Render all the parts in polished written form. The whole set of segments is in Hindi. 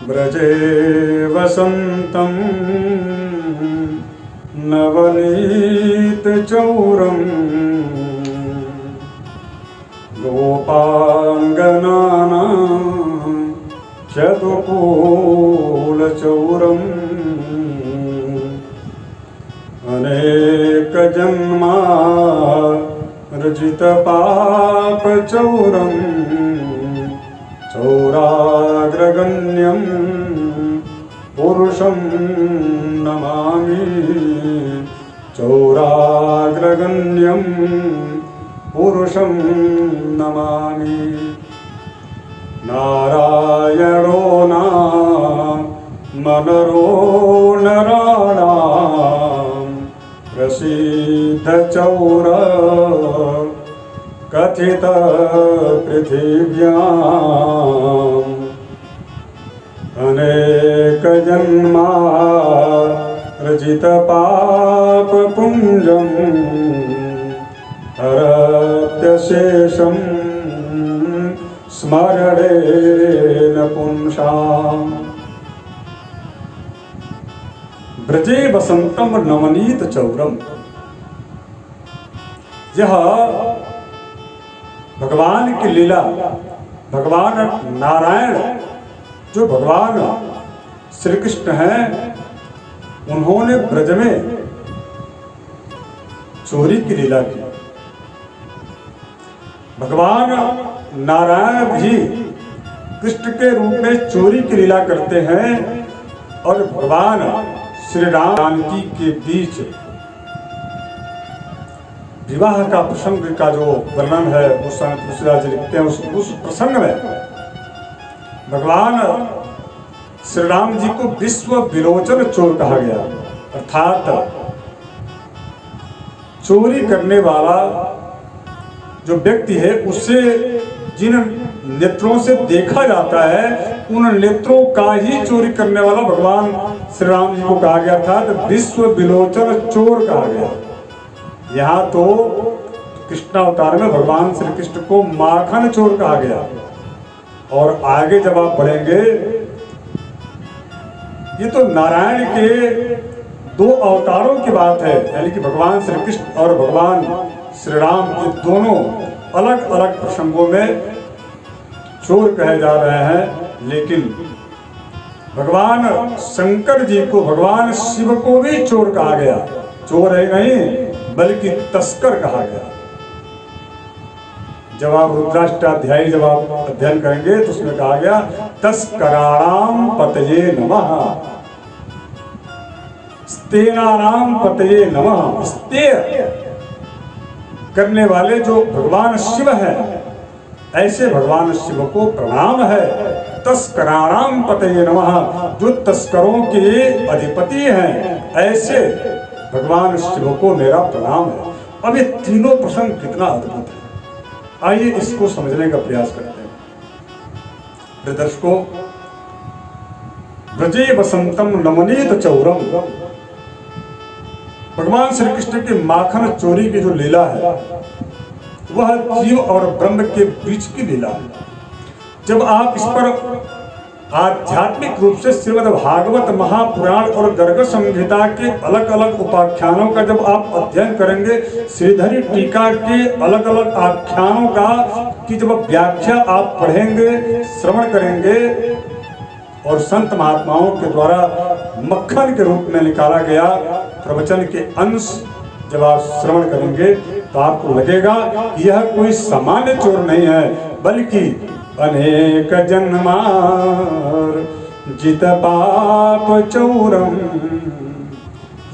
व्रजे वसन्तं नवनीतचौरं गोपाङ्गनानां चतुकूलचौरम् अनेकजन्मार्जितपापचौरं चौराग्रगण्यं पुरुषं नमामि। चौराग्रगण्यं पुरुषं नमामि। नारायणो नामनरो नराणां प्रसीदचौर कथित पृथिव्याम् अनेकजन्मार्जितपापपुञ्जं हरत्यशेषं स्मरणेन पुंसाम्। ब्रजे वसंतम नवनीत चौरम, यह भगवान की लीला। भगवान नारायण जो भगवान श्री कृष्ण हैं, उन्होंने ब्रज में चोरी की लीला की। भगवान नारायण भी कृष्ण के रूप में चोरी की लीला करते हैं और भगवान श्री राम जानकी के बीच विवाह का प्रसंग का जो वर्णन है उस तुलसीदास जी लिखते हैं। उस प्रसंग में भगवान श्री राम जी को विश्व विलोचन चोर कहा गया, अर्थात चोरी करने वाला जो व्यक्ति है उसे जिन नेत्रों से देखा जाता है उन नेत्रों का ही चोरी करने वाला भगवान श्री राम जी को कहा गया था, तो विश्व विलोचन चोर कहा गया। यहाँ तो कृष्णावतार में भगवान श्री कृष्ण को माखन चोर कहा गया। और आगे जब आप पढ़ेंगे, ये तो नारायण के दो अवतारों की बात है, यानी कि भगवान श्री कृष्ण और भगवान श्री राम, ये दोनों अलग अलग प्रसंगों में चोर कहे जा रहे हैं। लेकिन भगवान शंकर जी को, भगवान शिव को भी चोर कहा गया। चोर है नहीं बल्कि तस्कर कहा गया। जब आप रुद्राष्टाध्यायी जब आप अध्ययन करेंगे तो उसमें कहा गया तस्कराणाम पतये नमः, स्तेनानाम पतये नमः। स्तेय करने वाले जो भगवान शिव हैं, ऐसे भगवान शिव को प्रणाम है। तस्कराणाम पतये नमः, जो तस्करों के अधिपति हैं, ऐसे भगवान शिव को मेरा प्रणाम है। अब ये तीनों प्रसंग कितना अद्भुत है, आइए इसको समझने का प्रयास करते हैं। दर्शकों, ब्रजे वसंतम नवनीत चौरम, भगवान श्री कृष्ण की माखन चोरी की जो लीला है वह जीव और ब्रह्म के बीच की लीला है। जब आप इस पर आध्यात्मिक रूप से श्रीमद् भागवत महापुराण और गर्ग संहिता के अलग अलग उपाख्यानों का जब आप अध्ययन करेंगे, श्रीधरी टीका के अलग अलग आख्यानों का की जब व्याख्या आप पढ़ेंगे, श्रवण करेंगे और संत महात्माओं के द्वारा मक्खन के रूप में निकाला गया प्रवचन के अंश जब आप श्रवण करेंगे तो आपको लगेगा कि यह कोई सामान्य चोर नहीं है, बल्कि अनेक जन्मार्जित पाप चौरम।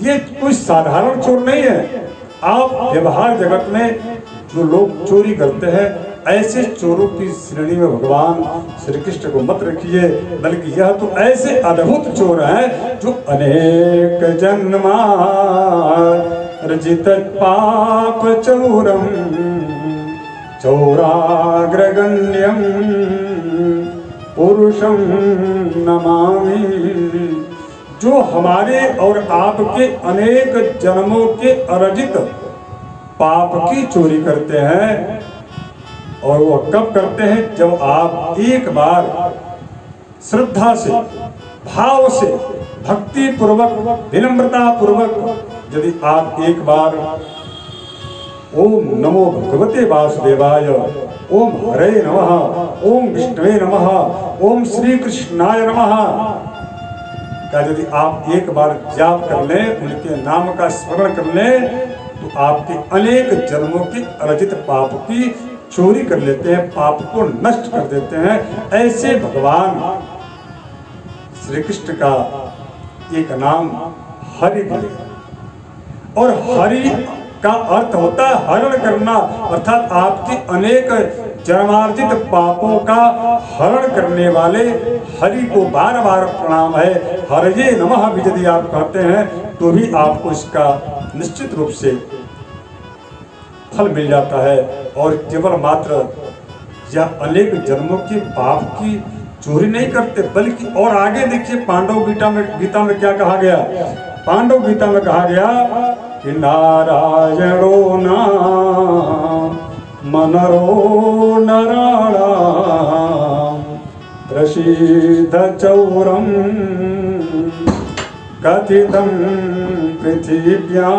ये कोई साधारण चोर नहीं है। आप व्यवहार जगत में जो लोग चोरी करते हैं, ऐसे चोरों की श्रेणी में भगवान श्री कृष्ण को मत रखिए, बल्कि यह तो ऐसे अद्भुत चोर हैं जो अनेक जन्मार्जित पाप चौरम चौराग्रगण्यं पुरुषं नमामि। जो हमारे और आपके अनेक जन्मों के अर्जित पाप की चोरी करते हैं, और वो कब करते हैं? जब आप एक बार श्रद्धा से, भाव से, भक्ति पूर्वक, विनम्रता पूर्वक यदि आप एक बार ओम नमो भगवते वासुदेवाय, ओम हरे नमः, ओम विष्णुवे नमः, ओम श्री कृष्णाय नमः का यदि आप एक बार जाप कर लें, उनके नाम का स्मरण कर लें, तो आपके अनेक जन्मों की अर्जित पाप की चोरी कर लेते हैं, पाप को नष्ट कर देते हैं। ऐसे भगवान श्री कृष्ण का एक नाम हरि है, और हरि का अर्थ होता है हरण करना, अर्थात आपके अनेक जन्मार्जित पापों का हरण करने वाले हरि को बार बार प्रणाम है। हरये नमः भी यदि आप कहते हैं तो भी आपको इसका निश्चित रूप से फल मिल जाता है। और केवल मात्र यह अनेक जन्मों के पाप की चोरी नहीं करते, बल्कि और आगे देखिए पांडव गीता में क्या कहा गया। पांडव गीता में कहा गया कि नारायणो नाम मनरो नराणाम प्रसीद चौरम कथितं पृथिव्यां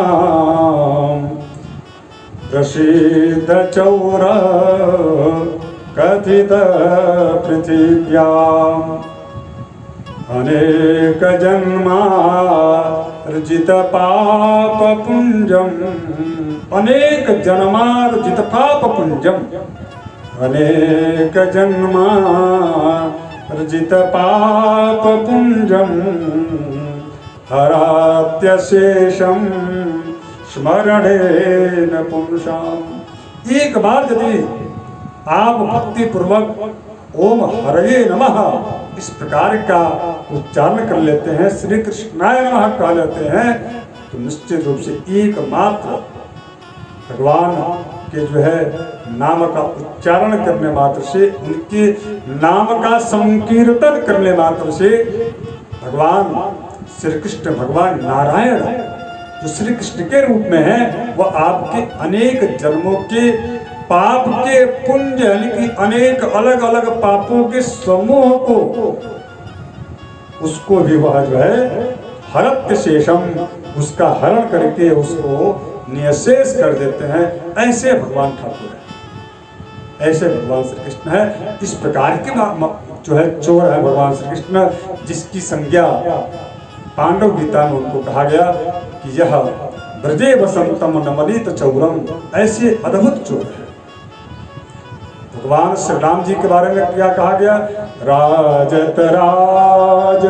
प्रसीद चौर कथित पृथिव्याम् अनेक जन्मार्जित पाप पुंजम, अनेक जन्मार्जित पाप पुंजम, अनेक जन्मार्जित पाप पुंजम हरात्यशेषम स्मरणेन पुंसाम। एक बार यदि आप भक्ति पूर्वक ओम हरये नमः इस प्रकार का उच्चारण कर लेते हैं, श्री कृष्णाय नमः कह लेते हैं, तो निश्चित रूप से एकमात्र भगवान के जो है नाम का उच्चारण करने मात्र से, उनके नाम का संकीर्तन करने मात्र से भगवान श्री कृष्ण, भगवान नारायण जो श्री कृष्ण के रूप में है, वह आपके अनेक जन्मों के पाप के पुंज यानी कि अनेक अलग अलग पापों के समूह को, उसको भी वह जो है हरत्य शेषम, उसका हरण करके उसको निःशेष कर देते हैं। ऐसे भगवान ठाकुर है, ऐसे भगवान श्री कृष्ण है। इस प्रकार के जो है चोर है भगवान श्री कृष्ण, जिसकी संज्ञा पांडव गीता में उनको कहा गया कि यह ब्रजे वसंतम नमलित चौरम, ऐसे अद्भुत चोर है। भगवान श्री राम जी के बारे में क्या कहा गया, राजत राज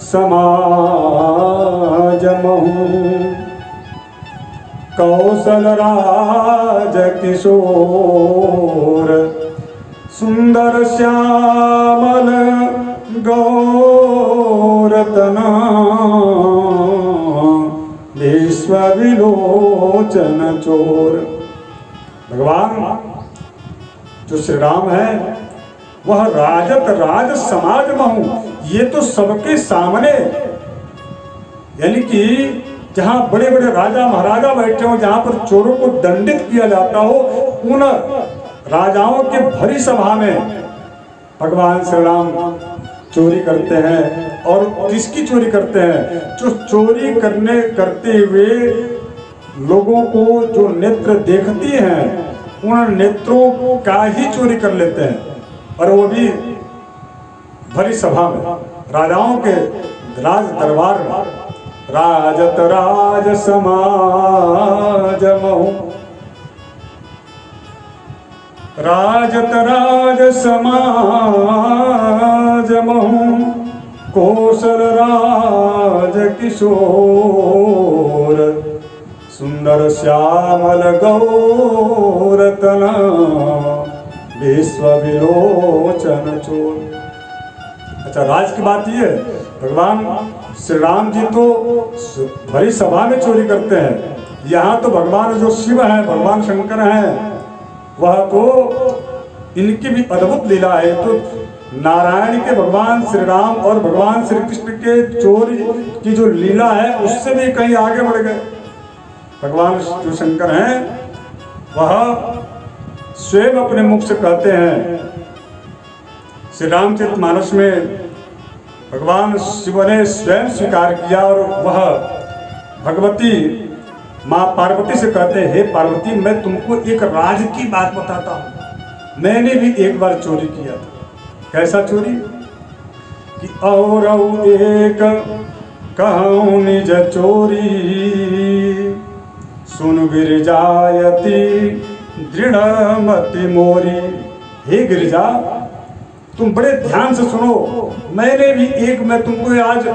समाज महु कौशल राज किशोर सुंदर श्यामल गौरतना विश्व विलोचन चोर। भगवान जो श्री राम है वह राजत राज समाज महु, ये तो सबके सामने, यानी कि जहां बड़े बड़े राजा महाराजा बैठे हो, जहां पर चोरों को दंडित किया जाता हो, उन राजाओं के भरी सभा में भगवान श्री राम चोरी करते हैं। और किसकी चोरी करते हैं, जो चोरी करते हुए लोगों को जो नेत्र देखती हैं, उन नेत्रों का ही चोरी कर लेते हैं, और वो भी भरी सभा में, राजाओं के राज दरबार में। राजत राज समाज महु, राजत राज समाज महु कौशल राज किशोर सुंदर श्यामल गौरतना विश्व विलोचन चोर। अच्छा, राज की बात ये है, भगवान श्री राम जी तो भरी सभा में चोरी करते हैं, यहाँ तो भगवान जो शिव है, भगवान शंकर हैं, वह तो इनकी भी अद्भुत लीला है। तो नारायण के भगवान श्री राम और भगवान श्री कृष्ण के चोरी की जो लीला है, उससे भी कहीं आगे बढ़ गए। भगवान जो शंकर हैं वह स्वयं अपने मुख से कहते हैं श्री रामचरितमानस में भगवान शिव ने स्वयं स्वीकार किया और वह भगवती माँ पार्वती से कहते हैं, हे पार्वती, मैं तुमको एक राज की बात बताता हूँ। मैंने भी एक बार चोरी किया था। कैसा चोरी कि और एक कहूँ निज चोरी, सुन गिरिजायति दृढ़ मति मोरी। हे गिरिजा, तुम बड़े ध्यान से सुनो। मैं तुमको आज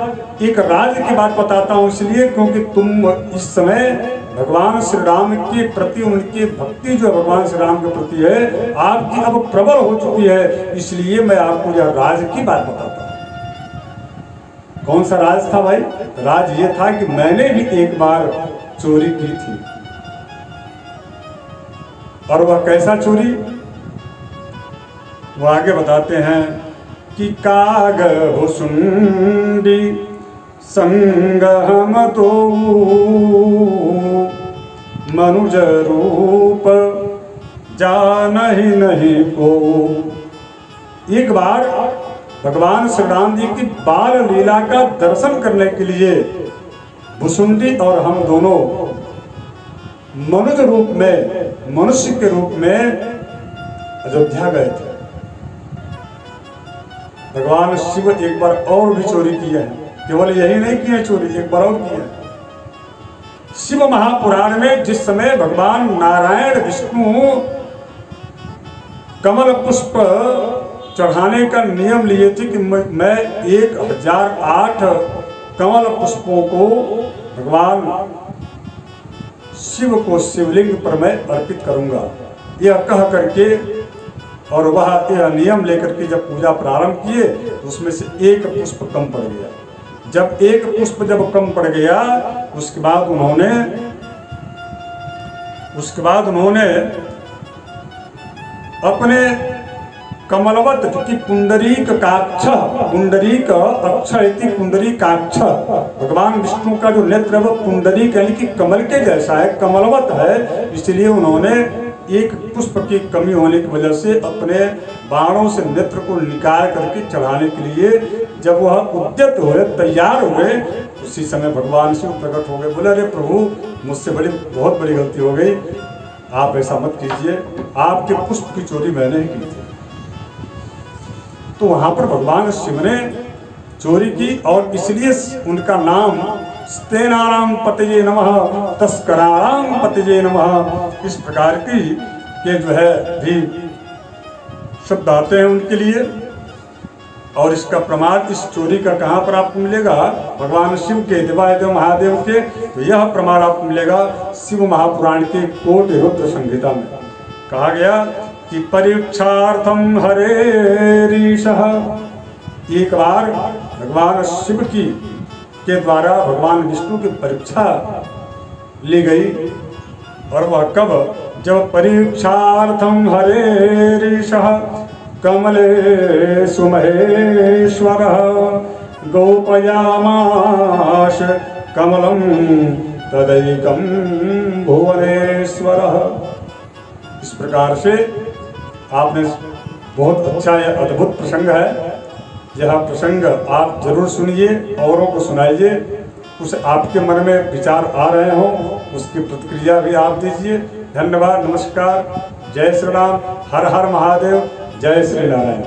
एक राज की बात बताता हूँ, इसलिए क्योंकि तुम इस समय भगवान श्री राम के प्रति, उनकी भक्ति जो भगवान श्री राम के प्रति है आपकी अब प्रबल हो चुकी है, इसलिए मैं आपको यह राज की बात बताता हूँ। कौन सा राज था भाई? राज ये था कि मैंने भी एक बार चोरी की थी। और वह कैसा चोरी? वो आगे बताते हैं कि काग भुसुंडी संग हम तो मनुज रूप जानहि नहीं को। एक बार भगवान श्री राम जी की बाल लीला का दर्शन करने के लिए भुसुंडी और हम दोनों मनुज रूप में, मनुष्य के रूप में अयोध्या गए थे। भगवान शिव एक बार और भी चोरी की है, केवल यही नहीं की है चोरी, एक बार और की है। शिव महापुराण में जिस समय भगवान नारायण विष्णु कमल पुष्प चढ़ाने का नियम लिए थे कि मैं 1008 कमल पुष्पों को भगवान शिव को शिवलिंग पर मैं अर्पित करूंगा, यह कह करके और वह यह नियम लेकर के जब पूजा प्रारंभ किए तो उसमें से एक पुष्प कम पड़ गया। जब एक पुष्प जब कम पड़ गया उसके बाद उन्होंने अपने कमलवत की पुंडरीक काक्ष, पुंडरीक अक्ष इति पुंडरीकाक्ष, भगवान विष्णु का जो नेत्र वो पुंडरीक यानी कि कमल के जैसा है, कमलवत है, इसलिए उन्होंने एक पुष्प की कमी होने की वजह से अपने बाणों से नेत्र को निकाल करके चढ़ाने के लिए जब वह उद्यत हुए, तैयार हुए, उसी समय भगवान शिव प्रकट हो गए। बोले, अरे प्रभु, मुझसे बहुत बड़ी गलती हो गई, आप ऐसा मत कीजिए, आपके पुष्प की चोरी मैंने ही की थी। तो वहां पर भगवान शिव ने चोरी की और इसलिए उनका नाम स्तेनाराम पतये नमः, तस्कराराम पतये नमः, इस प्रकार की के जो है भी शब्द आते हैं उनके लिए। और इसका प्रमाण इस चोरी का कहाँ पर आपको मिलेगा? भगवान शिव के, देवादिदेव महादेव के, तो यह प्रमाण आपको मिलेगा शिव महापुराण के कोटि रुद्र संहिता में। कहा गया कि परीक्षार्थम हरेरीशः, एक बार भगवान शिव की के द्वारा भगवान विष्णु की परीक्षा ली गई। और वह कब? जब परीक्षार्थम हरेरीशः कमलेषु महेश्वरः गोपयामास कमलं तदैकं भुवनेश्वरः। इस प्रकार से आपने बहुत अच्छा, यह अद्भुत प्रसंग है। यह प्रसंग आप जरूर सुनिए, औरों को सुनाइए, कुछ आपके मन में विचार आ रहे हों उसकी प्रतिक्रिया भी आप दीजिए। धन्यवाद, नमस्कार, जय श्री राम, हर हर महादेव, जय श्री नारायण।